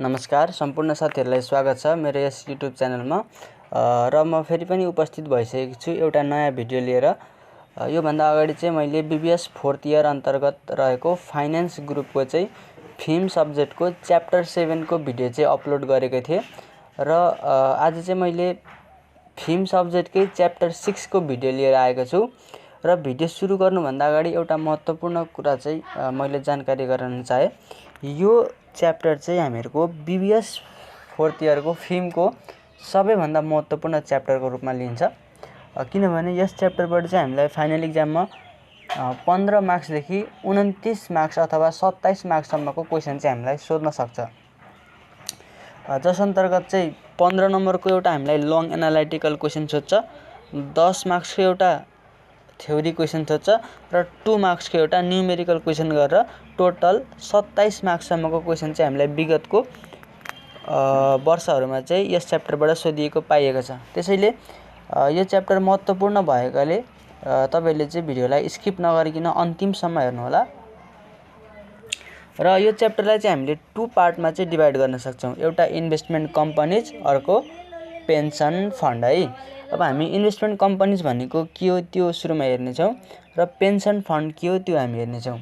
नमस्कार सम्पूर्ण साथीहरुलाई स्वागत छ मेरो यस युट्युब च्यानलमा र म फेरि पनि उपस्थित भइसकेको छु एउटा नयाँ भिडियो लिएर। यो भन्दा अगाडि चाहिँ मैले बीबीएस 4th इयर अन्तर्गत रहेको फाइनान्स ग्रुपको चाहिँ फिम सब्जेक्टको च्याप्टर 7 को भिडियो चाहिँ अपलोड गरेको थिएँ र आज चाहिँ मैले फिम सब्जेक्टकै च्याप्टर 6 को भिडियो लिएर आएको छु। र भिडियो सुरु गर्नुभन्दा अगाडि एउटा महत्त्वपूर्ण कुरा चाहिँ मैले जानकारी गराउन चाहे। यो च्याप्टर चाहिँ हामीहरुको बीबीएस 4th इयर को फिम को सबैभन्दा महत्त्वपूर्ण च्याप्टरको रूपमा लिन्छ, किनभने यस च्याप्टरबाट चाहिँ हामीलाई फाइनल एक्जाममा 15 मार्क्स देखि 29 मार्क्स अथवा 27 मार्क्स सम्मको क्वेशन चाहिँ हामीलाई सोध्न सक्छ। जस अन्तर्गत चाहिँ 15 नम्बरको एउटा हामीलाई लङ एनालाइटिकल क्वेशन सोध्छ, 10 मार्क्सको एउटा थ्योरी क्वेशन सोध्छ र 2 मार्क्सको एउटा न्यूमेरिकल क्वेशन गरेर टोटल 27 मार्क्स सम्मको क्वेशन चाहिँ हामीलाई विगतको वर्षहरुमा चाहिँ यस च्याप्टरबाट सोधिएको पाइएको छ। त्यसैले यो च्याप्टर महत्त्वपूर्ण भएकाले तपाईले चाहिँ भिडियोलाई स्किप नगरिकिन अन्तिमसम्म हेर्नु होला। र यो च्याप्टरलाई चाहिँ हामीले 2 पार्टमा चाहिँ डिभाइड गर्न सक्छौं। एउटा इन्भेस्टमेन्ट कम्पनीज, अर्को पेन्सन फन्ड है। अब हामी इन्भेस्टमेन्ट कम्पनीज भनेको के हो त्यो सुरुमा हेर्ने छौं र पेन्सन फन्ड के हो त्यो हामी हेर्ने छौं।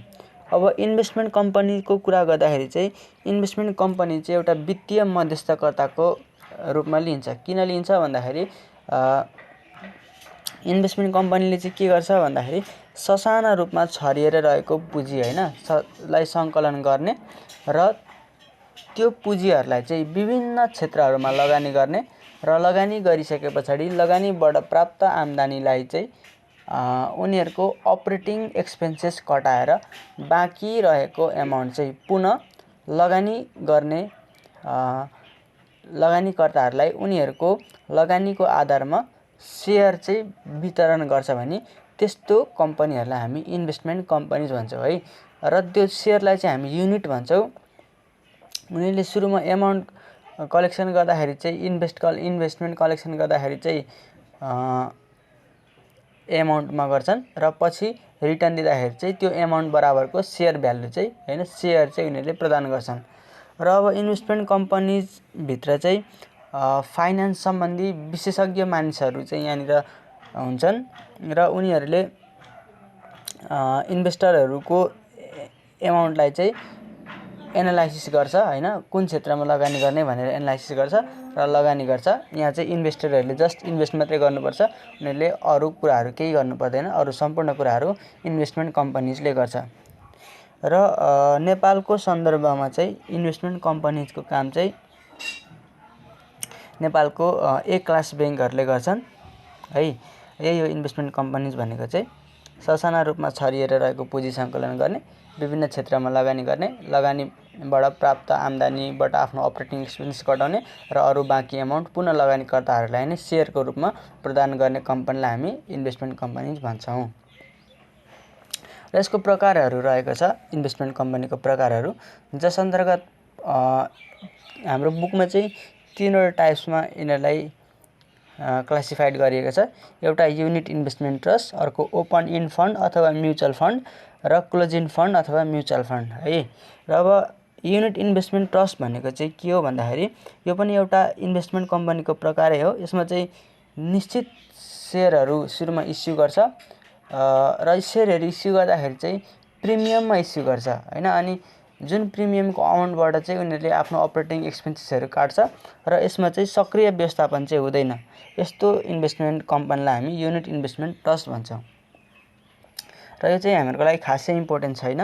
अब इन्भेस्टमेन्ट कम्पनीको कुरा गर्दाखेरि चाहिँ इन्भेस्टमेन्ट कम्पनी चाहिँ एउटा वित्तीय मध्यस्थकर्ताको रूपमा लिन्छ। किन लिन्छ भन्दाखेरि इन्भेस्टमेन्ट कम्पनीले चाहिँ के गर्छ भन्दाखेरि ससाना रूपमा छरिएर रहेको पुँजी लाई संकलन गर्ने र त्यो पुँजीहरुलाई चाहिँ विभिन्न क्षेत्रहरुमा लगानी गर्ने र लगानी गरिसकेपछि लगानीबाट प्राप्त आम्दानीलाई चाहिँ उनीहरुको अपरेटिङ एक्सपेन्सेस कटाएर बाँकी रहेको अमाउन्ट चाहिँ पुनः लगानी गर्ने लगानीकर्ताहरुलाई उनीहरुको लगानीको आधारमा शेयर चाहिँ वितरण गर्छ भने त्यस्तो कम्पनीहरुलाई हामी इन्भेस्टमेन्ट कम्पनीज भन्छौं है। र त्यो शेयरलाई चाहिँ हामी युनिट भन्छौं। उनीले सुरुमा अमाउन्ट कलेक्सन गर्दाखेरि चाहिँ इन्भेस्टमेन्ट कलेक्सन गर्दाखेरि चाहिँ अमाउन्टमा गर्छन् र पछि रिटर्न दिँदाखेरि चाहिँ त्यो अमाउन्ट बराबरको शेयर भ्यालु चाहिँ शेयर चाहिँ उनीहरुले प्रदान गर्छन्। र अब इन्भेस्टमेन्ट कम्पनीज भित्र चाहिँ फाइनान्स सम्बन्धी विशेषज्ञ मानिसहरु चाहिँ यहाँनिर हुन्छन् र उनीहरुले इन्भेस्टरहरुको अमाउन्टलाई चाहिँ एनालाइसिस गर्छ हैन, कुन क्षेत्रमा लगानी गर्ने भनेर एनालाइसिस गर्छ र लगानी गर्छ। यहाँ चाहिँ इन्भेस्टरहरुले जस्ट इन्भेस्ट मात्रै गर्नुपर्छ, उनीहरुले अरु कुराहरु केही गर्नु पर्दैन, अरु सम्पूर्ण कुराहरु इन्भेस्टमेन्ट कम्पनीजले गर्छ। र नेपालको सन्दर्भमा चाहिँ इन्भेस्टमेन्ट कम्पनीजको काम चाहिँ नेपालको ए क्लास बैंकहरुले गर्छन् है। यही हो इन्भेस्टमेन्ट कम्पनीज भनेको चाहिँ ससाना रूपमा छरिएर रहेको पुँजी संकलन गर्ने, विभिन्न क्षेत्रमा लगानी गर्ने, लगानीबाट प्राप्त आम्दानीबाट आफ्नो अपरेटिङ एक्सपेन्स कटाउने र अरु बाँकी अमाउन्ट पुनः लगानीकर्ताहरुलाई नै शेयरको रूपमा प्रदान गर्ने कम्पनीलाई हामी इन्भेस्टमेन्ट कम्पनीज भन्छौं। र यसको प्रकारहरु रहेको छ इन्भेस्टमेन्ट कम्पनीको प्रकारहरु, जस अन्तर्गत हाम्रो बुकमा चाहिँ 3 वटा टाइप्समा यिनलाई क्लासिफाइड गरिएको छ। एउटा युनिट इन्भेस्टमेन्ट ट्रस्ट, अर्को ओपन इन फन्ड अथवा म्युचुअल फन्ड र क्लोज इन फन्ड अथवा म्युचुअल फन्ड है। र अब युनिट इन्भेस्टमेन्ट ट्रस्ट भनेको चाहिँ के हो भन्दाखेरि यो पनि एउटा इन्भेस्टमेन्ट कम्पनीको प्रकारै हो। यसमा चाहिँ निश्चित शेयरहरु सुरुमा इस्यु गर्छ र शेयरहरु इस्यु गर्दाखेरि चाहिँ प्रिमियममा इस्यु गर्छ हैन, अनि जुन प्रिमियमको अमाउन्टबाट चाहिँ उनीहरुले आफ्नो अपरेटिङ एक्सपेन्सेसहरु काट्छ र यसमा चाहिँ सक्रिय व्यवस्थापन चाहिँ हुँदैन। यस्तो इन्भेस्टमेन्ट कम्पनीलाई हामी युनिट इन्भेस्टमेन्ट ट्रस्ट भन्छौं। र यो चाहिँ हामीहरुको लागि खासै इम्पोर्टेन्ट छैन।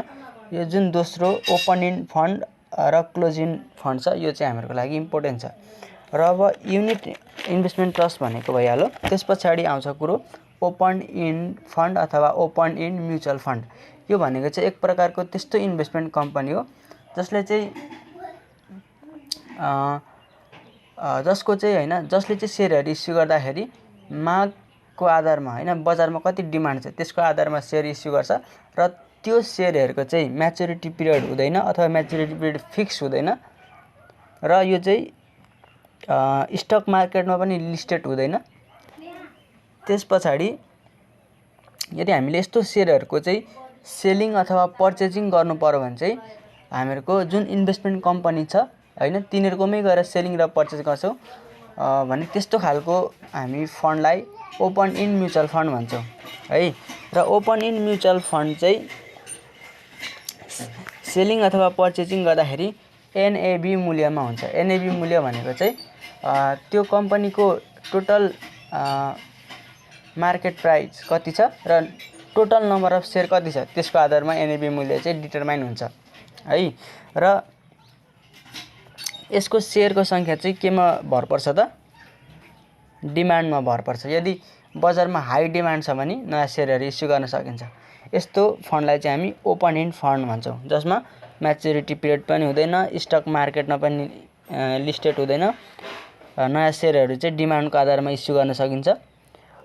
यो जुन दोस्रो ओपन इन फन्ड र क्लोज इन फन्ड छ यो चाहिँ हामीहरुको लागि इम्पोर्टेन्ट छ। र अब युनिट इन्भेस्टमेन्ट ट्रस्ट भनेको भइहाल्यो। त्यसपछि आउँछ कुरो ओपन इन फन्ड अथवा ओपन इन म्युचुअल फन्ड। यो भनेको चाहिँ एक प्रकारको त्यस्तो इन्भेस्टमेन्ट कम्पनी हो जसले चाहिँ जसले चाहिँ शेयरहरु इस्यु गर्दाखेरि मागको आधारमा हैन, बजारमा कति डिमान्ड छ त्यसको आधारमा शेयर इस्यु गर्छ र त्यो शेयरहरुको चाहिँ म्याच्युरिटी पिरियड हुँदैन अथवा म्याच्युरिटी पिरियड फिक्स हुँदैन र यो चाहिँ स्टक मार्केटमा पनि लिस्टेड हुँदैन। त्यसपछि यदि हामीले यस्तो शेयरहरुको चाहिँ सेलिङ अथवा पर्चेजिङ गर्नु पर्यो भने चाहिँ हामीहरुको जुन इन्भेस्टमेन्ट कम्पनी छ हैन, तिनीहरुकोमै गएर सेलिङ र पर्चेज गर्छौँ भने त्यस्तो खालको हामी फन्डलाई ओपन इन म्युचुअल फन्ड भन्छौँ है। र ओपन इन म्युचुअल फन्ड चाहिँ सेलिङ अथवा पर्चेजिङ गर्दाखेरि एनएबी मूल्यमा हुन्छ। एनएबी मूल्य भनेको चाहिँ त्यो कम्पनीको टोटल मार्केट प्राइस कति छ र टोटल नम्बर अफ सेयर कति छ त्यसको आधारमा एनएबी मूल्य चाहिँ डिटरमाइन हुन्छ है। र यसको सेयरको संख्या चाहिँ केमा भर पर्छ त? डिमान्डमा भर पर्छ। यदि बजारमा हाई डिमान्ड छ भने नयाँ सेयरहरू इस्यु गर्न सकिन्छ। यस्तो फन्डलाई चाहिँ हामी ओपन इन्ड फन्ड भन्छौँ, जसमा म्याच्युरिटी पिरियड पनि हुँदैन, स्टक मार्केटमा पनि लिस्टेड हुँदैन, नयाँ सेयरहरू चाहिँ डिमान्डको आधारमा इस्यु गर्न सकिन्छ।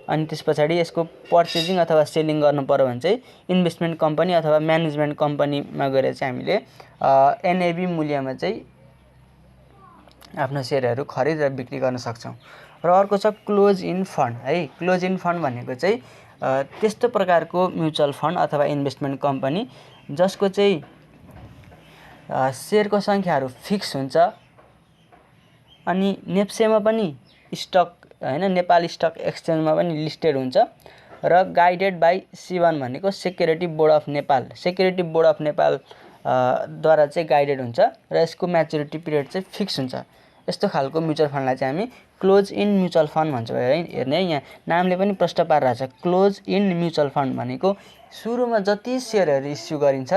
अनि त्यस पछाडि यसको पर्चेजिङ अथवा सेलिङ गर्नु पर्यो भने चाहिँ इन्भेस्टमेन्ट कम्पनी अथवा म्यानेजमेन्ट कम्पनीमा गएर चाहिँ हामीले एनएबी मूल्यमा चाहिँ आफ्नो सेयरहरू खरिद र बिक्री गर्न सक्छौँ। र अर्को छ क्लोज इन फन्ड है। क्लोज इन फन्ड भनेको चाहिँ त्यस्तो प्रकारको म्युचुअल फन्ड अथवा इन्भेस्टमेन्ट कम्पनी जसको चाहिँ सेयरको सङ्ख्याहरू फिक्स हुन्छ अनि नेप्सेमा पनि स्टक हैन, नेपाल स्टक एक्सचेन्जमा पनि लिस्टेड हुन्छ र गाइडेड बाई C1 भनेको security board of Nepal, security board of Nepal द्वारा चाहिँ गाइडेड हुन्छ र यसको म्याच्युरिटी पिरियड चाहिँ फिक्स हुन्छ। यस्तो खालको म्युचुअल फन्डलाई चाहिँ हामी क्लोज इन म्युचुअल फन्ड भन्छौँ है। हेर्ने यहाँ नामले पनि प्रश्न पारिरहेछ। क्लोज इन म्युचुअल फन्ड भनेको सुरुमा जति सेयरहरू इस्यु गरिन्छ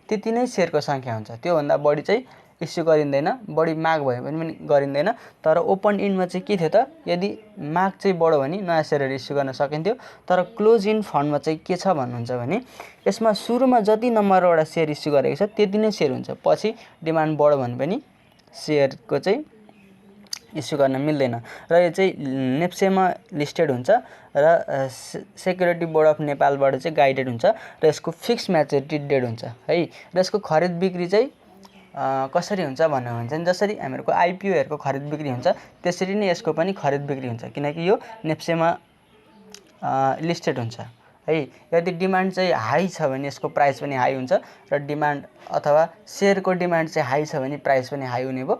त्यति नै सेयरको सङ्ख्या हुन्छ, त्योभन्दा बढी चाहिँ इस्यु गरिँदैन, बढी माग भयो भने पनि गरिँदैन। तर ओपन इन्डमा चाहिँ के थियो त, यदि माग चाहिँ बढ्यो भने नयाँ सेयरहरू इस्यु गर्न सकिन्थ्यो। तर क्लोज इन फन्डमा चाहिँ के छ भन्नुहुन्छ भने यसमा सुरुमा जति नम्बरवटा सेयर इस्यु गरेको छ त्यति नै सेयर हुन्छ, पछि डिमान्ड बढ्यो भने पनि सेयरको चाहिँ इस्यु गर्न मिल्दैन। र यो चाहिँ नेप्सेमा लिस्टेड हुन्छ र सेक्युरिटी बोर्ड अफ नेपालबाट चाहिँ गाइडेड हुन्छ र यसको फिक्स म्याच्युरिटी डेट हुन्छ है। र यसको खरिद बिक्री चाहिँ कसरी हुन्छ भन्नु भने चाहिँ जसरी हामीहरूको आइपिओहरूको खरिद बिक्री हुन्छ त्यसरी नै यसको पनि खरिद बिक्री हुन्छ, किनकि यो नेप्सेमा लिस्टेड हुन्छ है। यदि डिमान्ड चाहिँ हाई छ भने यसको प्राइस पनि हाई हुन्छ र डिमान्ड अथवा सेयरको डिमान्ड चाहिँ हाई छ भने प्राइस पनि हाई हुने भयो,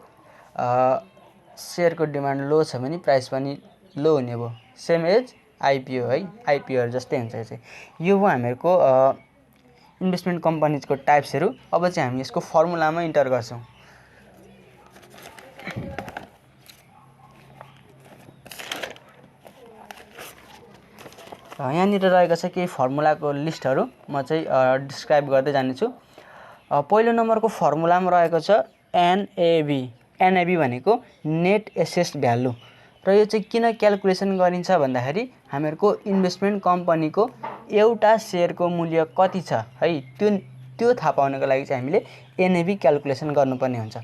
सेयरको डिमान्ड लो छ भने प्राइस पनि लो हुने भयो। सेम एज आइपिओ है, आइपिओहरू जस्तै हुन्छ यो चाहिँ। यो हो हामीहरूको इन्भेस्टमेन्ट कम्पनीजको टाइप्सहरू। अब चाहिँ हामी यसको फर्मुलामा इन्टर गर्छौँ। यहाँनिर रहेको छ केही फर्मुलाको लिस्टहरू, म चाहिँ डिस्क्राइब गर्दै जानेछु। पहिलो नम्बरको फर्मुलामा रहेको छ एनएबी। एनएबी भनेको नेट एसेट भ्यालु। र यो चाहिँ किन क्यालकुलेसन गरिन्छ भन्दाखेरि हामीहरूको इन्भेस्टमेन्ट कम्पनीको एउटा सेयरको मूल्य कति छ है, त्यो थाहा पाउनको लागि चाहिँ हामीले एनएबी क्यालकुलेसन गर्नुपर्ने हुन्छ।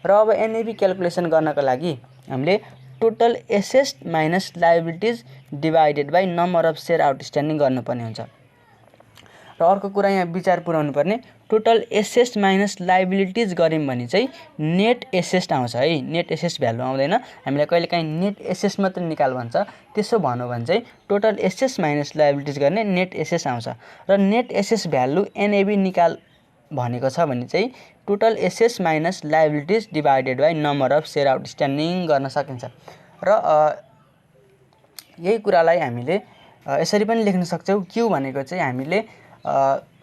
र अब एनएबी क्यालकुलेसन गर्नको लागि हामीले total asset minus liabilities divided by number of share outstanding गर्नुपर्ने हुन्छ। र अर्को कुरा यहाँ विचार पुर्याउनु पर्ने, टोटल एसेट माइनस लायबिलिटिज गऱ्यौँ भने चाहिँ नेट एसेट आउँछ है, नेट एसेट भ्यालु आउँदैन। हामीलाई कहिलेकाहीँ नेट एसेट मात्र निकाल भन्छ, त्यसो भन्यो भने चाहिँ टोटल एसेट माइनस लायबिलिटिज गर्ने नेट एसेट आउँछ। र नेट एसेट भ्यालु एनएबी निकाल भनेको छ भने चाहिँ total asset minus liabilities divided by number of share outstanding गर्न सकिन्छ। र यही कुरालाई हामीले यसरी पनि लेख्न सक्छौँ, क्यू भनेको चाहिँ हामीले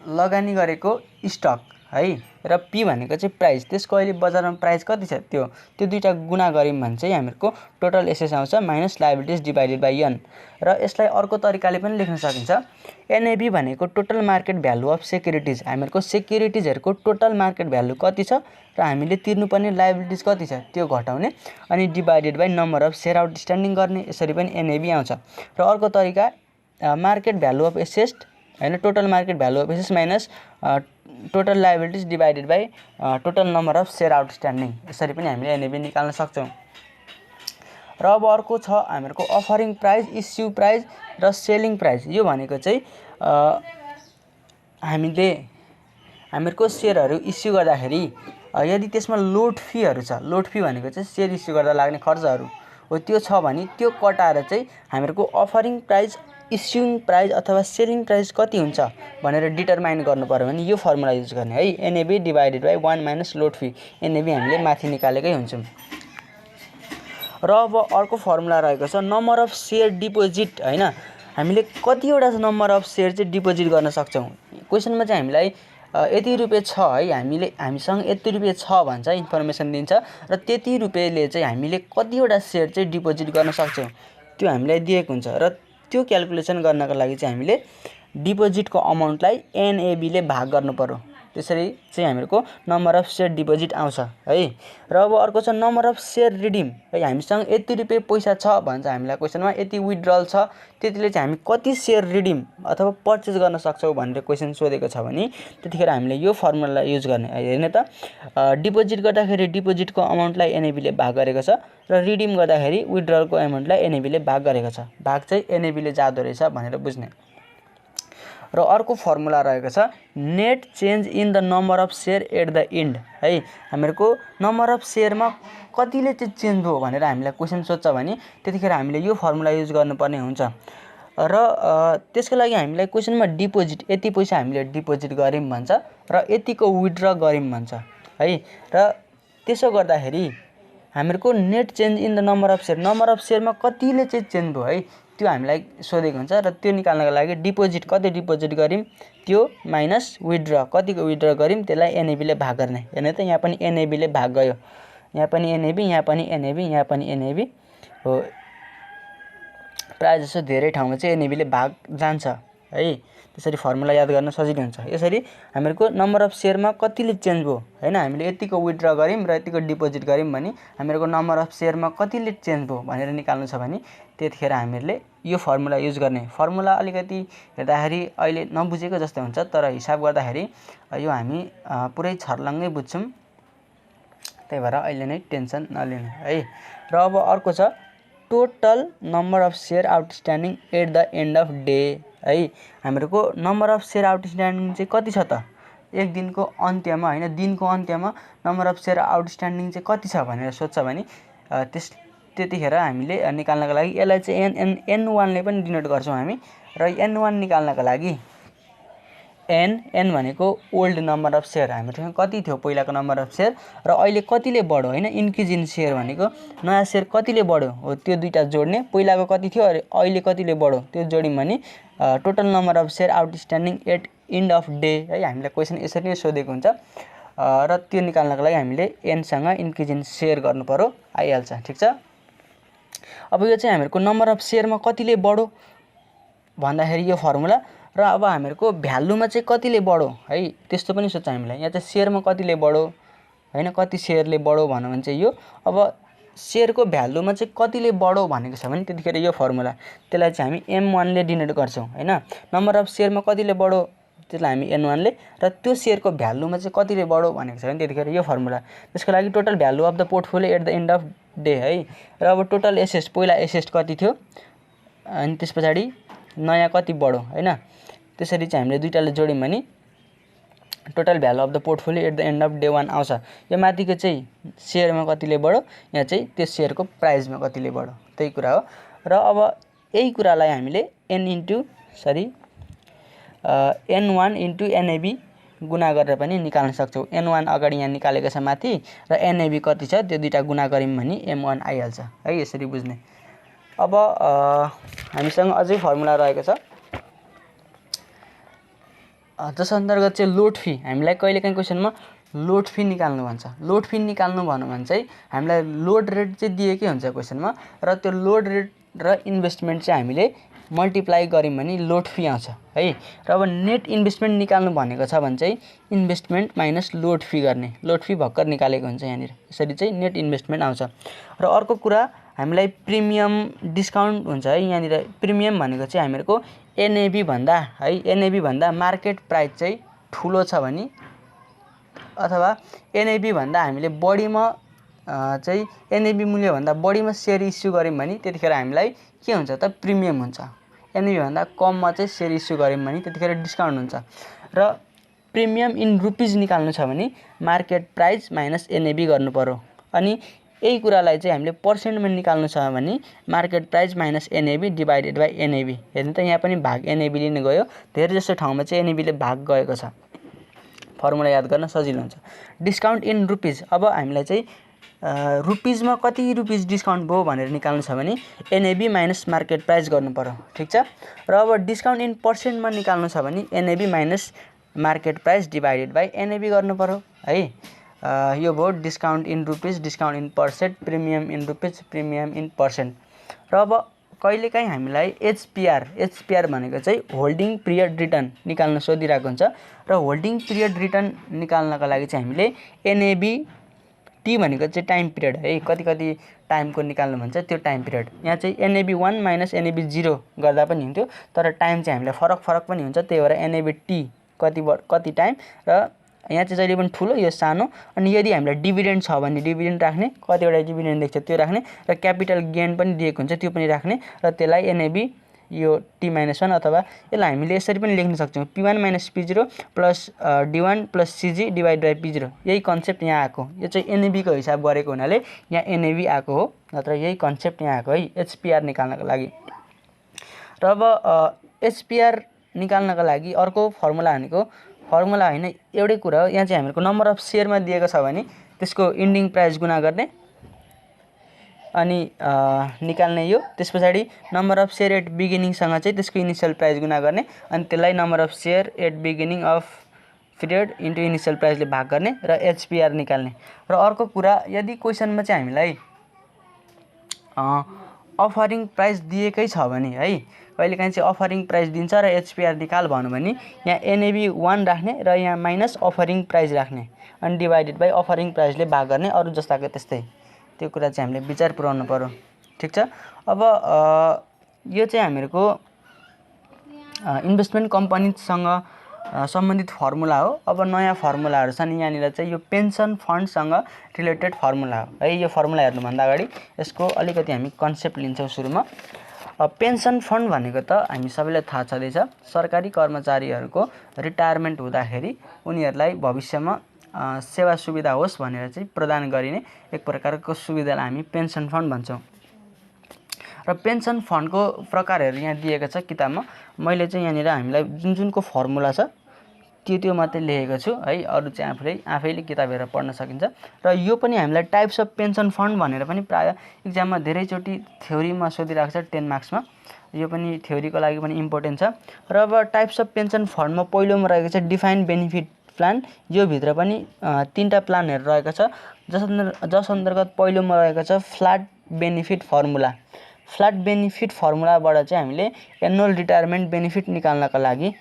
लगानी गरेको स्टक है, र पी भनेको चाहिँ प्राइस, त्यसको अहिले बजारमा प्राइस कति छ त्यो दुईटा गुणा गऱ्यौँ भने चाहिँ हामीहरूको टोटल एसेट आउँछ minus liabilities divided by N. र यसलाई अर्को तरिकाले पनि लेख्न सकिन्छ, एनएबी भनेको total market value of securities, हामीहरूको सेक्युरिटिजहरूको टोटल मार्केट भ्यालु कति छ र हामीले तिर्नुपर्ने लायबिलिटिज कति छ त्यो घटाउने, अनि divided by number of share outstanding गर्ने, यसरी पनि एनएबी आउँछ। र अर्को तरिका मार्केट भ्यालु अफ एसेट हैन, total market value of asset minus total liabilities divided by total number of share outstanding, यसरी पनि हामीले एनएबी निकाल्न सक्छौँ। र अब अर्को छ हामीहरूको अफरिङ प्राइस, इस्यु प्राइस र सेलिङ प्राइस। यो भनेको चाहिँ हामीले हामीहरूको सेयरहरू इस्यु गर्दाखेरि यदि त्यसमा लोड फीहरू छ, लोड फी भनेको चाहिँ सेयर इस्यु गर्दा लाग्ने खर्चहरू हो, त्यो छ भने त्यो कटाएर चाहिँ हामीहरूको अफरिङ प्राइस इस्युइङ प्राइस अथवा सेलिङ प्राइस कति हुन्छ भनेर डिटरमाइन गर्नु पर्यो भने यो फर्मुला युज गर्ने है, NAB divided by 1 minus load fee. NAB हामीले माथि निकालेकै हुन्छौँ। र अब अर्को फर्मुला रहेको छ नम्बर अफ सेयर डिपोजिट हैन, हामीले कतिवटा नम्बर अफ सेयर चाहिँ डिपोजिट गर्न सक्छौँ। क्वेसनमा चाहिँ हामीलाई यति रुपियाँ छ है, हामीसँग यति रुपियाँ छ भन्छ, इन्फर्मेसन दिन्छ र त्यति रुपियाँले चाहिँ हामीले कतिवटा सेयर चाहिँ डिपोजिट गर्न सक्छौँ त्यो हामीलाई दिएको हुन्छ र त्यो क्याल्कुलेसन गर्नको लागि चाहिँ हामीले डिपोजिटको अमाउन्टलाई एनएबीले भाग गर्नु पर्यो। त्यसरी चाहिँ हामीहरूको नम्बर अफ सेयर डिपोजिट आउँछ है। र अब अर्को छ नम्बर अफ सेयर रिडिम है, हामीसँग यति रुपियाँ पैसा छ भन्छ हामीलाई क्वेसनमा, यति विथड्रल छ, त्यतिले चाहिँ हामी कति सेयर रिडिम अथवा पर्चेस गर्न सक्छौँ भनेर क्वेसन सोधेको छ भने त्यतिखेर हामीले यो फर्मुला युज गर्ने। हेर्ने त डिपोजिट गर्दाखेरि डिपोजिटको अमाउन्टलाई एनएबीले भाग गरेको छ र रिडिम गर्दाखेरि विथड्रलको अमाउन्टलाई एनएबीले भाग गरेको छ। भाग चाहिँ एनएबीले जाँदो रहेछ भनेर बुझ्ने। र अर्को फर्मुला रहेको छ net change in the number of share at the end है, हामीहरूको नम्बर अफ सेयरमा कतिले चाहिँ चेन्ज भयो भनेर हामीलाई क्वेसन सोध्छ भने त्यतिखेर हामीले यो फर्मुला युज गर्नुपर्ने हुन्छ। र त्यसको लागि हामीलाई क्वेसनमा डिपोजिट यति पैसा हामीले डिपोजिट गऱ्यौँ भन्छ र यतिको विथड्र गऱ्यौँ भन्छ है। र त्यसो गर्दाखेरि हामीहरूको net change in the number of सेयरमा कतिले चाहिँ चेन्ज भयो है त्यो हामीलाई सोधेको हुन्छ र त्यो निकाल्नको लागि डिपोजिट कति डिपोजिट गऱ्यौँ त्यो माइनस विथड्र कतिको विथड्र गऱ्यौँ त्यसलाई एनएबीले भाग गर्ने। हेर्ने त यहाँ पनि एनएबीले भाग गयो, यहाँ पनि एनएबी, यहाँ पनि एनएबी, यहाँ पनि एनएबी हो, प्रायः जसो धेरै ठाउँमा चाहिँ एनएबीले भाग जान्छ है। त्यसरी फर्मुला याद गर्न सजिलो हुन्छ। यसरी हामीहरूको नम्बर अफ सेयरमा कतिले चेन्ज भयो हैन, हामीले यतिको विथड्र गऱ्यौँ र यतिको डिपोजिट गऱ्यौँ भने हामीहरूको नम्बर अफ सेयरमा कतिले चेन्ज भयो भनेर निकाल्नु छ भने त्यतिखेर हामीहरूले यो फर्मुला युज गर्ने। फर्मुला अलिकति हेर्दाखेरि अहिले नबुझेको जस्तो हुन्छ तर हिसाब गर्दाखेरि यो हामी पुरै छर्लङ्गै बुझ्छौँ, त्यही भएर अहिले नै टेन्सन नलिनु है। र अब अर्को छ total number of share outstanding at the end of day है, हामीहरूको नम्बर अफ सेयर आउटस्ट्यान्डिङ चाहिँ कति छ त एक दिनको अन्त्यमा हैन, दिनको अन्त्यमा नम्बर अफ सेयर आउटस्ट्यान्डिङ चाहिँ कति छ भनेर सोध्छ भने त्यतिखेर हामीले निकाल्नको लागि यसलाई चाहिँ N1ले पनि डिनोट गर्छौँ हामी। र N1 निकाल्नको लागि एन भनेको ओल्ड नम्बर अफ सेयर, हामीसँग कति थियो पहिलाको नम्बर अफ सेयर र अहिले कतिले बढ्यो हैन, इन्क्रिज इन सेयर भनेको नयाँ सेयर कतिले बढ्यो हो त्यो दुईटा जोड्ने, पहिलाको कति थियो अहिले कतिले बढ्यो त्यो जोड्यौँ भने total number of share outstanding at end of day है। हामीलाई क्वेसन यसरी नै सोधेको हुन्छ र त्यो निकाल्नको लागि हामीले एनसँग इन्क्रिज इन सेयर गर्नु पर्यो, आइहाल्छ। ठिक छ। अब यो चाहिँ हामीहरूको नम्बर अफ सेयरमा कतिले बढ्यो भन्दाखेरि यो फर्मुला, र अब हामीहरूको भ्यालुमा चाहिँ कतिले बढ्यो है त्यस्तो पनि सोध्छ हामीलाई। यहाँ चाहिँ सेयरमा कतिले बढ्यो हैन, कति सेयरले बढ्यो भन्यो भने चाहिँ यो अब सेयरको भ्यालुमा चाहिँ कतिले बढ्यो भनेको छ भने त्यतिखेर यो फर्मुला त्यसलाई चाहिँ हामी M1ले डिनोट गर्छौँ हैन। नम्बर अफ सेयरमा कतिले बढ्यो त्यसलाई हामी N1ले, र त्यो सेयरको भ्यालुमा चाहिँ कतिले बढ्यो भनेको छ भने त्यतिखेर यो फर्मुला। त्यसको लागि total value of the portfolio at the end of day है। र अब टोटल एसेट पहिला एसेट कति थियो अनि त्यस पछाडि नयाँ कति बढ्यो हैन, त्यसरी चाहिँ हामीले दुईटाले जोड्यौँ भने total value of the portfolio at the end of day 1 आउँछ। यो माथिको चाहिँ सेयरमा कतिले बढ्यो, यहाँ चाहिँ त्यो सेयरको प्राइसमा कतिले बढ्यो, त्यही कुरा हो। र अब यही कुरालाई हामीले N1 इन्टु एनएबी गुणा गरेर पनि निकाल्न सक्छौँ। N1 अगाडि यहाँ निकालेको छ माथि र एनएबी कति छ त्यो दुईटा गुणा गऱ्यौँ भने M1 आइहाल्छ है, यसरी बुझ्ने। अब हामीसँग अझै फर्मुला रहेको छ जस अन्तर्गत चाहिँ लोड फी। हामीलाई कहिलेकाहीँ क्वेसनमा लोड फी निकाल्नु भन्छ। लोड फी निकाल्नु भन्नु भने चाहिँ हामीलाई लोड रेट चाहिँ दिएकै हुन्छ क्वेसनमा, र त्यो लोड रेट र इन्भेस्टमेन्ट चाहिँ हामीले मल्टिप्लाई गऱ्यौँ भने लोड फी आउँछ है। र अब नेट इन्भेस्टमेन्ट निकाल्नु भनेको छ भने चाहिँ इन्भेस्टमेन्ट माइनस लोड फी गर्ने, लोड फी भर्खर निकालेको हुन्छ यहाँनिर, यसरी चाहिँ नेट इन्भेस्टमेन्ट आउँछ। र अर्को कुरा हामीलाई प्रिमियम डिस्काउन्ट हुन्छ है। यहाँनिर प्रिमियम भनेको चाहिँ हामीहरूको एनएबी भन्दा है, एनएबी भन्दा मार्केट प्राइस चाहिँ ठुलो छ भने अथवा एनएबी भन्दा हामीले बढीमा चाहिँ एनएबी मूल्यभन्दा बढीमा सेयर इस्यु गऱ्यौँ भने त्यतिखेर हामीलाई के हुन्छ त प्रिमियम हुन्छ। एनएबी भन्दा कममा चाहिँ सेयर इस्यु गऱ्यौँ भने त्यतिखेर डिस्काउन्ट हुन्छ। र प्रिमियम इन रुपिज निकाल्नु छ भने मार्केट प्राइस माइनस एनएबी गर्नु पर्यो। अनि यही कुरालाई चाहिँ हामीले पर्सेन्टमा निकाल्नु छ भने market price minus NAV divided by NAB. हेर्नु त यहाँ पनि भाग एनएबीले नै गयो, धेरै जस्तो ठाउँमा चाहिँ एनएबीले भाग गएको छ। फर्मुला याद गर्न सजिलो हुन्छ। डिस्काउन्ट इन रुपिज, अब हामीलाई चाहिँ रुपिजमा कति रुपिज डिस्काउन्ट भयो भनेर निकाल्नु छ भने एनएबी माइनस मार्केट प्राइस गर्नु पर्यो, ठिक छ। र अब डिस्काउन्ट इन पर्सेन्टमा निकाल्नु छ भने NAB minus market price divided by NAB गर्नु पर्यो है। यो भयो discount in rupees, discount in percent, premium in rupees, premium in percent. र अब कहिलेकाहीँ हामीलाई एचपिआर भनेको चाहिँ होल्डिङ पिरियड रिटर्न निकाल्न सोधिरहेको हुन्छ र होल्डिङ पिरियड रिटर्न निकाल्नका लागि चाहिँ हामीले एनएबी टी भनेको चाहिँ टाइम पिरियड है, कति टाइमको निकाल्नु भन्छ त्यो टाइम पिरियड। यहाँ चाहिँ एनएबी 1 माइनस एनएबी 0 गर्दा पनि हुन्थ्यो, तर टाइम चाहिँ हामीलाई फरक पनि हुन्छ, त्यही भएर एनएबी टी कति टाइम र यहाँ चाहिँ जहिले पनि ठुलो यो सानो। अनि यदि हामीलाई डिभिडेन्ड छ भने डिभिडेन्ड राख्ने, कतिवटा डिभिडेन्ड देख्छ त्यो राख्ने, र क्यापिटल गेन पनि दिएको हुन्छ त्यो पनि राख्ने, र त्यसलाई एनएबी यो T-1 अथवा यसलाई हामीले यसरी पनि लेख्न सक्छौँ P1 minus P0 plus D1 plus CG divide by P0। यही कन्सेप्ट यहाँ आएको, यो चाहिँ एनएबी को हिसाब गरेको हुनाले यहाँ एनएबी आएको हो, नत्र यही कन्सेप्ट यहाँ आएको है एचपिआर निकाल्नको लागि। र अब एचपिआर निकाल्नका लागि अर्को फर्मुला होइन एउटै कुरा हो। यहाँ चाहिँ हामीहरूको नम्बर अफ सेयरमा दिएको छ भने त्यसको इन्डिङ प्राइस गुणा गर्ने अनि निकाल्ने यो। त्यस पछाडि नम्बर अफ सेयर एट बिगिनिङसँग चाहिँ त्यसको इनिसियल प्राइस गुणा गर्ने अनि त्यसलाई number of share at beginning of period into initial प्राइसले भाग गर्ने र एचपिआर निकाल्ने। र अर्को कुरा, यदि क्वेसनमा चाहिँ हामीलाई अफरिङ प्राइस दिएकै छ भने है, कहिलेकाहीँ चाहिँ अफरिङ प्राइस दिन्छ र एचपिआर निकाल भन्यो भने यहाँ एनएबी 1 राख्ने र यहाँ माइनस अफरिङ प्राइस राख्ने अनि डिभाइडेड बाई अफरिङ प्राइसले भाग गर्ने, अरू जस्ताको त्यस्तै। त्यो कुरा चाहिँ हामीले विचार पुर्याउनु पर्यो, ठिक छ। अब यो चाहिँ हामीहरूको इन्भेस्टमेन्ट कम्पनीसँग सम्बन्धित फर्मुला हो। अब नयाँ फर्मुलाहरू छन् यहाँनिर चाहिँ यो पेन्सन फन्डसँग रिलेटेड फर्मुला हो है। यो फर्मुला हेर्नुभन्दा अगाडि यसको अलिकति हामी कन्सेप्ट लिन्छौँ सुरुमा। पेन्सन फन्ड भनेको त हामी सबैलाई थाहा छँदैछ, सरकारी कर्मचारीहरूको रिटायरमेन्ट हुँदाखेरि उनीहरूलाई भविष्यमा सेवा सुविधा होस् भनेर चाहिँ प्रदान गरिने एक प्रकारको सुविधालाई हामी पेन्सन फन्ड भन्छौँ। र पेन्सन फन्डको प्रकारहरू यहाँ दिएको छ किताबमा, मैले चाहिँ यहाँनिर हामीलाई जुनको फर्मुला छ त्यो मात्रै लेखेको छु है, अरू चाहिँ आफैले किताब हेरेर पढ्न सकिन्छ। र यो पनि हामीलाई टाइप्स अफ पेन्सन फन्ड भनेर पनि प्रायः इक्जाममा धेरैचोटि थ्योरीमा सोधिरहेको छ 10 मार्क्समा, यो पनि थ्योरीको लागि पनि इम्पोर्टेन्ट छ। र अब टाइप्स अफ पेन्सन फन्डमा पहिलोमा रहेको छ डिफाइन्ड बेनिफिट प्लान। यो भित्र पनि 3टा प्लानहरू रहेको छ, जस अन्तर्गत पहिलोमा रहेको छ flat benefit formula. Flat benefit फर्मुलाबाट चाहिँ हामीले एनुअल रिटायरमेन्ट बेनिफिट निकाल्नका लागि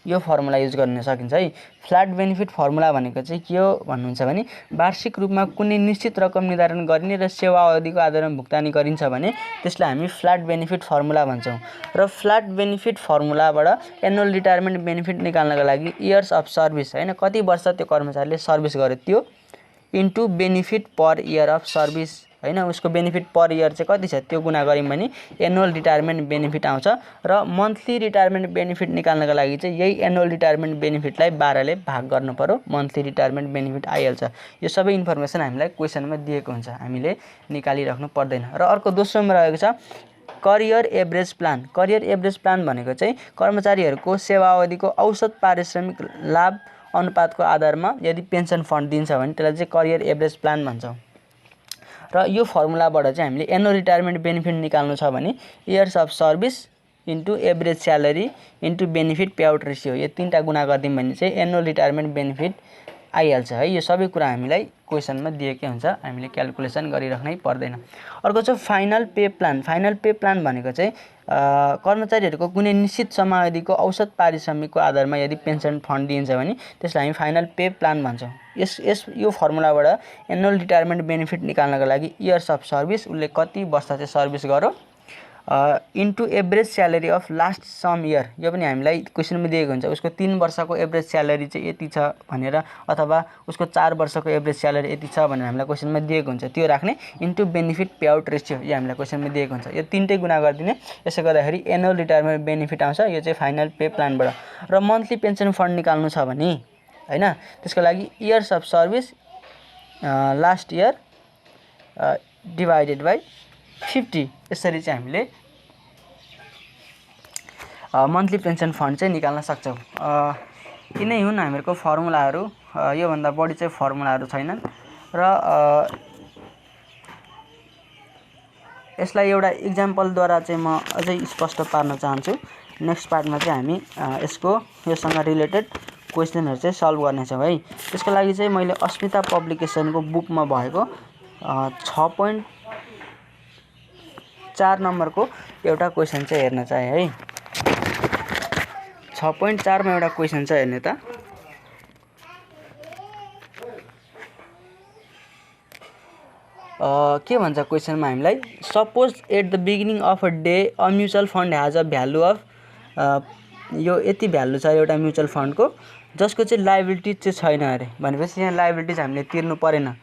यो फर्मुला युज गर्न सकिन्छ है। फ्ल्याट बेनिफिट फर्मुला भनेको चाहिँ के हो भन्नुहुन्छ भने वार्षिक रूपमा कुनै निश्चित रकम निर्धारण गरिने र सेवा अवधिको आधारमा भुक्तानी गरिन्छ भने त्यसलाई हामी फ्ल्याट बेनिफिट फर्मुला भन्छौँ। र फ्ल्याट बेनिफिट फर्मुलाबाट एनुअल रिटायरमेन्ट बेनिफिट निकाल्नका लागि इयर्स अफ सर्भिस होइन, कति वर्ष त्यो कर्मचारीले सर्भिस गर्यो त्यो into benefit per year of service होइन, उसको बेनिफिट पर इयर चाहिँ कति छ त्यो गुणा गऱ्यौँ भने एनुअल रिटायरमेन्ट बेनिफिट आउँछ। र मन्थली रिटायरमेन्ट बेनिफिट निकाल्नका लागि चाहिँ यही एनुअल रिटायरमेन्ट बेनिफिटलाई 12ले भाग गर्नु पर्यो, मन्थली रिटायरमेन्ट बेनिफिट आइहाल्छ। यो सबै इन्फर्मेसन हामीलाई क्वेसनमा दिएको हुन्छ, हामीले निकालिराख्नु पर्दैन। र अर्को दोस्रोमा रहेको छ career average plan. Career average plan भनेको चाहिँ कर्मचारीहरूको सेवा अवधिको औसत पारिश्रमिक लाभ अनुपातको आधारमा यदि पेन्सन फन्ड दिन्छ भने त्यसलाई चाहिँ करियर एभरेज प्लान भन्छौँ। र यो फर्मुलाबाट चाहिँ हामीले एनुअल रिटायरमेन्ट बेनिफिट निकाल्नु छ भने years of service into average salary into benefit payout ratio, यो 3टा गुणा गरिदियौँ भने चाहिँ एनुअल रिटायरमेन्ट बेनिफिट आइहाल्छ है। यो सबै कुरा हामीलाई क्वेसनमा दिएकै हुन्छ, हामीले क्यालकुलेसन गरिराख्नै पर्दैन। अर्को छ final pay plan. Final pay plan भनेको चाहिँ कर्मचारीहरूको कुनै निश्चित समयावधिको औसत पारिश्रमिकको आधारमा यदि पेन्सन फन्ड दिइन्छ भने त्यसलाई हामी फाइनल पे प्लान भन्छौँ। यो फर्मुलाबाट एनुअल रिटायरमेन्ट बेनिफिट निकाल्नका लागि इयर्स अफ सर्भिस, उसले कति वर्ष चाहिँ सर्भिस गर्यो into average salary of last some year, यो पनि हामीलाई क्वेसनमा दिएको हुन्छ। उसको 3 वर्षको एभरेज स्यालेरी चाहिँ यति छ भनेर, अथवा उसको 4 वर्षको एभरेज स्यालेरी यति छ भनेर हामीलाई क्वेसनमा दिएको हुन्छ, त्यो राख्ने इन्टु बेनिफिट पेआउट रेसियो, यो हामीलाई क्वेसनमा दिएको हुन्छ। यो 3टै गुणा गरिदिने, यसो गर्दाखेरि एनुअल रिटायरमेन्ट बेनिफिट आउँछ, यो चाहिँ फाइनल पे प्लानबाट। र मन्थली पेन्सन फन्ड निकाल्नु छ भने होइन, त्यसको लागि years of service last year divided by 50 यसरी चाहिँ हामीले मन्थली पेन्सन फन्ड चाहिँ निकाल्न सक्छौँ। यिनै हुन् हामीहरूको फर्मुलाहरू। योभन्दा बढी चाहिँ फर्मुलाहरू छैनन् र यसलाई एउटा इक्जाम्पलद्वारा चाहिँ म अझै स्पष्ट पार्न चाहन्छु। नेक्स्ट पार्टमा चाहिँ हामी यसको योसँग रिलेटेड क्वेसनहरू चाहिँ सल्भ गर्नेछौँ है। त्यसको लागि चाहिँ मैले अस्मिता पब्लिकेसनको बुकमा भएको 6.4 नम्बरको एउटा क्वेसन चाहिँ हेर्न चाहे है। 6.4 मा एउटा क्वेसन छ हेर्ने त। के भन्छ क्वेसनमा हामीलाई, suppose at the beginning of a day a mutual fund has a value of यो यति भ्यालु छ एउटा म्युचुअल फन्डको जसको चाहिँ लायबिलिटिज चाहिँ छैन अरे। भनेपछि यहाँ लायबिलिटिज हामीले तिर्नु परेन।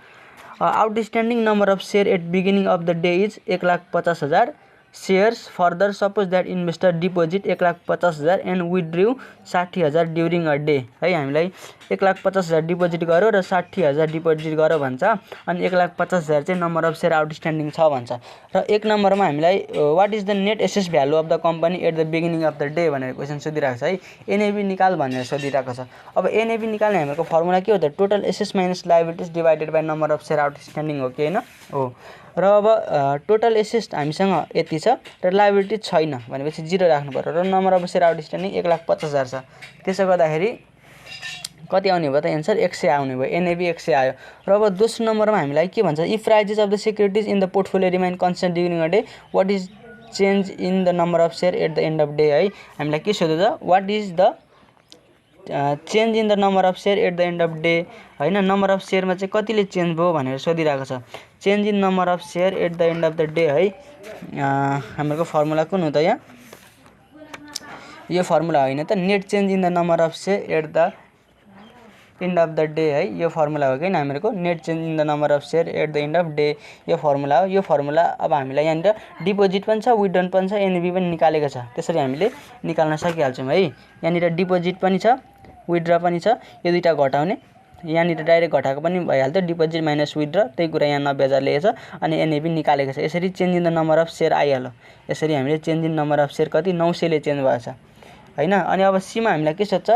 Outstanding number of share at beginning of the day is 1,50,000 shares. Further suppose that investor deposit 1,50,000 and withdrew 60,000 during a day है। हामीलाई 1,50,000 डिपोजिट गर्यो र 60,000 डिपोजिट गर्यो भन्छ। अनि 1,50,000 चाहिँ नम्बर अफ सेयर आउटस्ट्यान्डिङ छ भन्छ। र एक नम्बरमा हामीलाई what is the net asset value of the company at the beginning of the day भनेर क्वेसन सोधिरहेको छ है। एनएबी निकाल भनेर सोधिरहेको छ। अब एनएबी निकाल्ने हाम्रो फर्मुला के हो त, टोटल एसेस minus liabilities divided by number of share outstanding हो कि हैन हो। र अब टोटल एसेस हामीसँग यति छ र लायबिलिटी छैन भनेपछि 0 राख्नु पर्यो र नम्बर अफ सेयर आउटस्ट्यान्डिङ 1,50,000 छ। त्यसो गर्दाखेरि कति आउने भयो त एन्सर 100 आउने भयो। एनएबी 100 आयो। र अब दोस्रो नम्बरमा हामीलाई के भन्छ, if prices of the securities in the portfolio remain constant during a day what is change in the number of share at the end of day है। हामीलाई के सोध्छ, what is the change in the number of share at the end of day हैन। Number of सेयरमा चाहिँ कतिले change भयो भनेर सोधिरहेको छ। Change in number of share at the end of the day है। हाम्रो फर्मुला कुन हो त यहाँ, यो फर्मुला होइन त, net change in the number of share at the end of the day है। यो फर्मुला हो कि हामीहरूको net change in the number of share at the end of day यो फर्मुला हो। यो फर्मुला अब हामीलाई यहाँनिर डिपोजिट पनि छ, विथड्रन पनि छ, एनएबी पनि निकालेको छ। त्यसरी हामीले निकाल्न सकिहाल्छौँ है। यहाँनिर डिपोजिट पनि छ, विथड्र पनि छ। यो दुईटा घटाउने, यहाँनिर डाइरेक्ट घटाएको पनि भइहाल्थ्यो, डिपोजिट माइनस विथड्र, त्यही कुरा यहाँ 90,000 लेखेको छ अनि एनएबी निकालेको छ। यसरी change in the number of share आइहाल्यो। यसरी हामीले change in number of share कति 900 ले चेन्ज भएछ हैन। अनि अब सीमा हामीलाई के सोध्छ,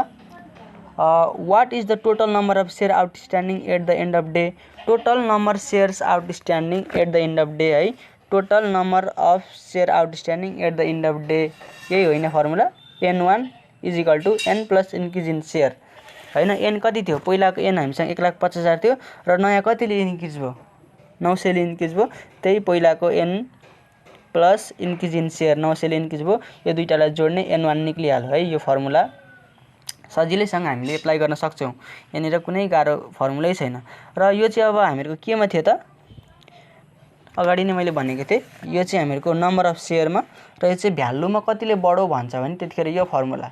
what is the total number of share outstanding at the end of day. Total number shares outstanding at the end of day है। Total number of share outstanding at the end of day यही होइन formula, n1 is equal to n plus increase in share हैन। n कति थियो, पहिलाको n हामीसँग 1,50,000 थियो र नयाँ कतिले इन्क्रिज भयो, 900 ले इन्क्रिज भयो। त्यही पहिलाको n plus increase in share 900 ले इन्क्रिज भयो। यो दुईटालाई जोड्ने n1 निक्लिहाल्यो है। यो फर्मुला सजिलैसँग हामीले एप्लाई गर्न सक्छौँ। यहाँनिर कुनै गाह्रो फर्मुलै छैन। र यो चाहिँ अब हामीहरूको केमा थियो त, अगाडि नै मैले भनेको थिएँ, यो चाहिँ हामीहरूको नम्बर अफ सेयरमा र यो चाहिँ भ्यालुमा कतिले बढो भन्छ भने त्यतिखेर यो फर्मुला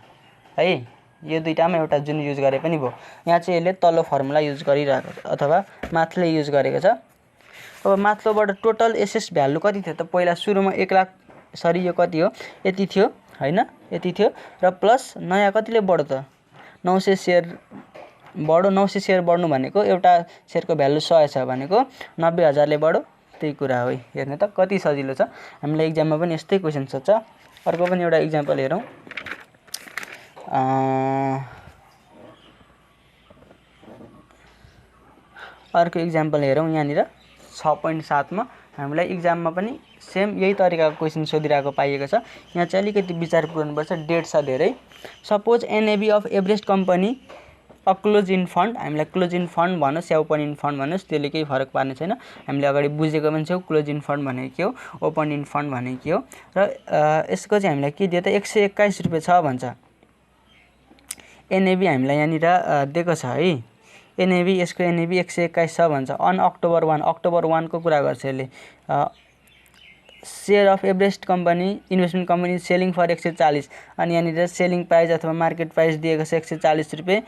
है। यो दुईटामा एउटा जुन युज गरे पनि भयो। यहाँ चाहिँ यसले तल्लो फर्मुला युज गरिरहेको अथवा माथिल्लो युज गरेको छ। अब माथिल्लोबाट टोटल एसेस भ्यालु कति थियो त, पहिला सुरुमा 1,00,000 सरी यो कति हो, यति थियो हैन, यति थियो र प्लस नयाँ कतिले बढ्यो त 900 सेयर बढ्यो। 900 सेयर बढ्नु भनेको एउटा सेयरको भ्यालु 100 छ भनेको 90,000 ले बढ्यो। त्यही कुरा हो। हेर्नु त कति सजिलो छ। हामीलाई एक्जाममा पनि यस्तै क्वेसन सोध्छ। अर्को पनि एउटा एक्जाम्पल हेरौँ। अर्को एक्जाम्पल हेरौँ। यहाँनिर 6.7 मा हामीलाई एक्जाममा पनि सेम यही तरिकाको क्वेसन सोधिरहेको पाइएको छ। यहाँ चाहिँ अलिकति विचार पुर्याउनुपर्छ, डेट छ धेरै। Suppose NAB of Everest company a close in fund, हामीलाई क्लोज इन फन्ड भन्नुहोस् या ओपन इन फन्ड भन्नुहोस्, त्यसले केही फरक पार्ने छैन। हामीले अगाडि बुझेको पनि छौँ क्लोज इन फन्ड भनेको के हो, ओपन इन फन्ड भनेको के हो। र यसको चाहिँ हामीलाई के दियो त 121 रुपियाँ छ भन्छ। एनएबी हामीलाई यहाँनिर दिएको छ है। एनएबी यसको एनएबी 121 छ भन्छ। अन अक्टोबर 1, अक्टोबर 1 को कुरा गर्छ यसले। Share of Everest company investment company selling for 140 अनि यहाँनिर सेलिङ प्राइस अथवा मार्केट प्राइस दिएको छ 140 रुपियाँ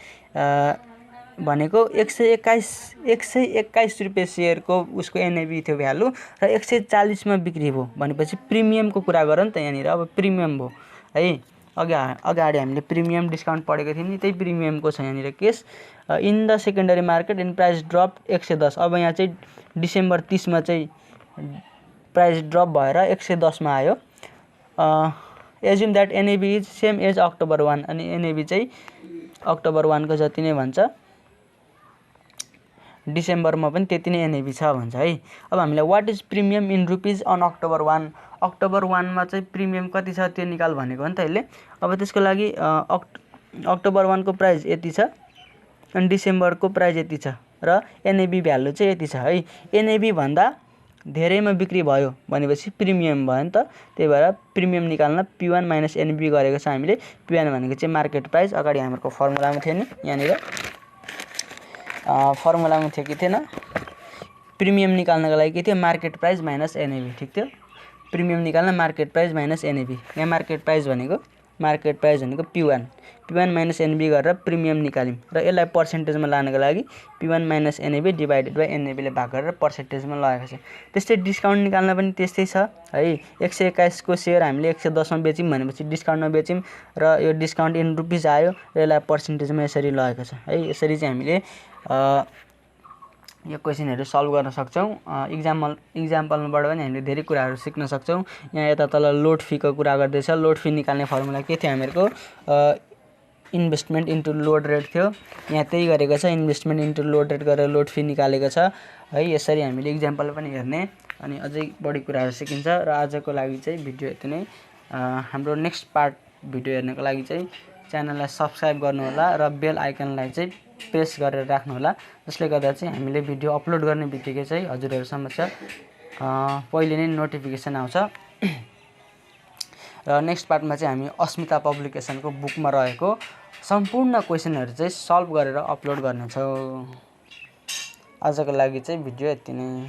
भनेको 121 रुपियाँ सेयरको उसको एनएबी थियो भ्यालु र 140 मा बिक्री भयो भनेपछि प्रिमियमको कुरा गरौँ नि त। यहाँनिर अब प्रिमियम भयो है। अगाडि हामीले प्रिमियम डिस्काउन्ट पढेको थियौँ नि, त्यही प्रिमियमको छ यहाँनिर case. In the secondary market in price drop 110। अब यहाँ चाहिँ डिसेम्बर 30 मा चाहिँ प्राइस ड्रप भएर 110 मा आयो। Assume that NAV is same as October 1 अनि एनएबी चाहिँ अक्टोबर 1 को जति नै भन्छ, डिसेम्बरमा पनि त्यति नै एनएबी छ भन्छ है। अब हामीलाई what is premium in rupees on October 1, October 1 मा चाहिँ प्रिमियम कति छ त्यो निकाल भनेको हो नि त यसले। अब त्यसको लागि अक्टोबर 1 को प्राइस यति छ अनि डिसेम्बरको प्राइस यति छ र एनएबी भ्यालु चाहिँ यति छ है। एनएबी भन्दा धेरैमा बिक्री भयो भनेपछि प्रिमियम भयो नि त, त्यही भएर प्रिमियम निकाल्न P1 माइनस एनबी गरेको छ हामीले। P1 भनेको चाहिँ मार्केट प्राइस, अगाडि हाम्रो फर्मुलामा थियो नि, यहाँनिर फर्मुलामा थियो कि थिएन, प्रिमियम निकाल्नको लागि के थियो, मार्केट प्राइस माइनस एनएबी, ठिक थियो। प्रिमियम निकाल्न मार्केट प्राइस माइनस एनएबी, यहाँ मार्केट प्राइस भनेको P1 माइनस एनबी गरेर प्रिमियम निकाल्यौँ र यसलाई पर्सेन्टेजमा लानको लागि P1 minus NAV divided by एनएबीले भाग गरेर पर्सेन्टेजमा लगाएको छ। त्यस्तै डिस्काउन्ट निकाल्न पनि त्यस्तै छ है। 121 को सेयर हामीले 110 मा बेच्यौँ भनेपछि डिस्काउन्टमा बेच्यौँ र यो डिस्काउन्ट इन रुपिज आयो र यसलाई पर्सेन्टेजमा यसरी लगेको छ है। यसरी चाहिँ हामीले यो क्वेसनहरू सल्भ गर्न सक्छौँ। इक्जाम्पलबाट पनि हामीले धेरै कुराहरू सिक्न सक्छौँ। यहाँ यता तल लोड फीको कुरा गर्दैछ। लोड फी निकाल्ने फर्मुला के थियो हामीहरूको, इन्भेस्टमेन्ट इन्टु लोड रेट थियो। यहाँ त्यही गरेको छ, इन्भेस्टमेन्ट इन्टु लोड रेट गरेर लोड फी निकालेको छ है। यसरी हामीले इक्जाम्पल पनि हेर्ने अनि अझै बढी कुराहरू सिकिन्छ। र आजको लागि चाहिँ भिडियो यति नै। हाम्रो नेक्स्ट पार्ट भिडियो हेर्नको लागि चाहिँ च्यानललाई सब्सक्राइब गर्नुहोला र बेल आइकनलाई चाहिँ प्रेस गरेर राख्नुहोला, जसले गर्दा चाहिँ हामीले भिडियो अपलोड गर्ने बित्तिकै चाहिँ हजुरहरू समक्ष पहिले नै नोटिफिकेसन आउँछ। र नेक्स्ट पार्टमा चाहिँ हामी अस्मिता पब्लिकेसनको बुकमा रहेको सम्पूर्ण क्वेसनहरू चाहिँ सल्भ गरेर अपलोड गर्नेछौँ। आजको लागि चाहिँ भिडियो यति नै।